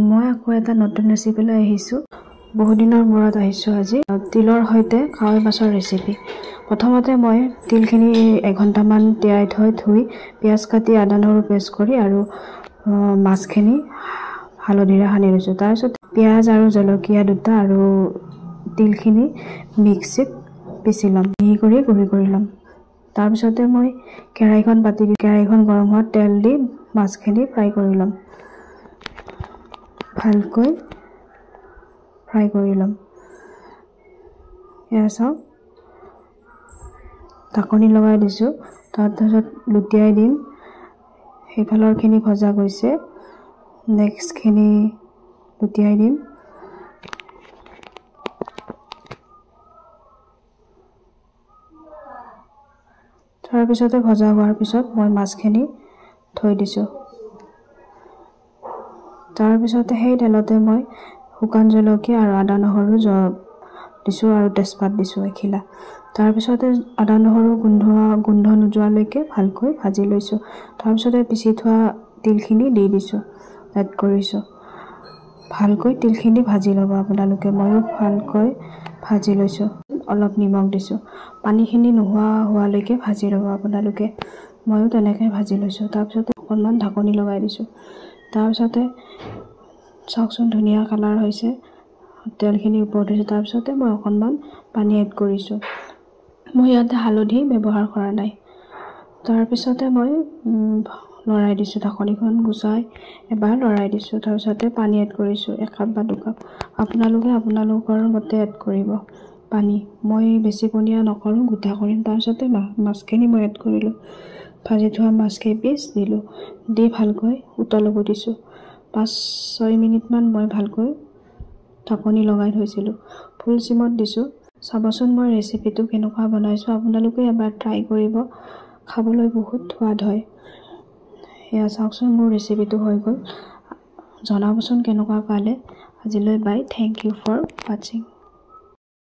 মই আকৌ এটা নতুন ৰেচিপি লৈ আহিছোঁ। বহুত দিনৰ মূৰত আহিছোঁ আজি। তিলৰ সৈতে কাৱৈ মাছৰ ৰেচিপি। প্ৰথমতে মই তিলখিনি 1 ঘণ্টামান তিয়াই থৈ ধুই পিঁয়াজ কাটি আদা নহৰু পেষ্ট কৰি আৰু মাছখিনি হালধিৰে সানি লৈছোঁ। তাৰপিছত পিঁয়াজ আৰু জলকীয়া দুটা আৰু তিলখিনি মিক্সিত পিচি ল'ম, মিহি কৰি গুড়ি কৰি ল'ম। তাৰপিছতে মই কেৰাহীখন পাতি দি কেৰাহীখন গৰম হোৱাত তেল দি মাছখিনি ফ্ৰাই কৰি ল'ম, ভালকৈ ফ্ৰাই কৰি ল'ম। এয়া চাওক, ঢাকনি লগাই দিছোঁ। তাৰপিছত লুটিয়াই দিম। সেইফালৰখিনি ভজা গৈছে, নেক্সটখিনি লুটিয়াই দিম। তাৰপিছতে ভজা হোৱাৰ পিছত মই মাছখিনি থৈ দিছোঁ। তাৰপিছতে সেই তেলতে মই শুকান জলকীয়া আৰু আদা নহৰু দিছোঁ আৰু তেজপাত দিছোঁ এখিলা। তাৰপিছতে আদা নহৰু গোন্ধ নোযোৱালৈকে ভালকৈ ভাজি লৈছোঁ। তাৰপিছতে পিচি থোৱা তিলখিনি দি দিছোঁ, এড কৰিছোঁ। ভালকৈ তিলখিনি ভাজি ল'ব আপোনালোকে। ময়ো ভালকৈ ভাজি লৈছোঁ। অলপ নিমখ দিছোঁ। পানীখিনি নোহোৱা হোৱালৈকে ভাজি ল'ব আপোনালোকে। ময়ো তেনেকৈ ভাজি লৈছোঁ। তাৰপিছতে অকণমান ঢাকনি লগাই দিছোঁ। তাৰপিছতে চাওকচোন ধুনীয়া কালাৰ হৈছে, তেলখিনি ওপৰত হৈছে। তাৰপিছতে মই অকণমান পানী এড কৰিছোঁ। মই ইয়াতে হালধি ব্যৱহাৰ কৰা নাই। তাৰপিছতে মই লৰাই দিছোঁ, ঢাকনিখন গুচাই এবাৰ লৰাই দিছোঁ। তাৰপিছতে পানী এড কৰিছোঁ 1 কাপ বা 2 কাপ। আপোনালোকে আপোনালোকৰ মতে এড কৰিব পানী। মই বেছি পনীয়া নকৰোঁ, গোটা কৰিম। তাৰপিছতে মাছখিনি মই এড কৰিলোঁ। ভাজি থোৱা মাছকেইপিচ দিলোঁ, দি ভালকৈ উতলিব দিছোঁ। 5-6 মিনিটমান মই ভালকৈ ঢাকনি লগাই থৈছিলোঁ। ফুল চিমত দিছোঁ। চাবচোন মই ৰেচিপিটো কেনেকুৱা বনাইছোঁ। আপোনালোকে এবাৰ ট্ৰাই কৰিব, খাবলৈ বহুত সোৱাদ হয়। এয়া চাওকচোন, মোৰ ৰেচিপিটো হৈ গ'ল। জনাবচোন কেনেকুৱা পালে। আজিলৈ বাই, থেংক ইউ ফৰ ৱাচিং।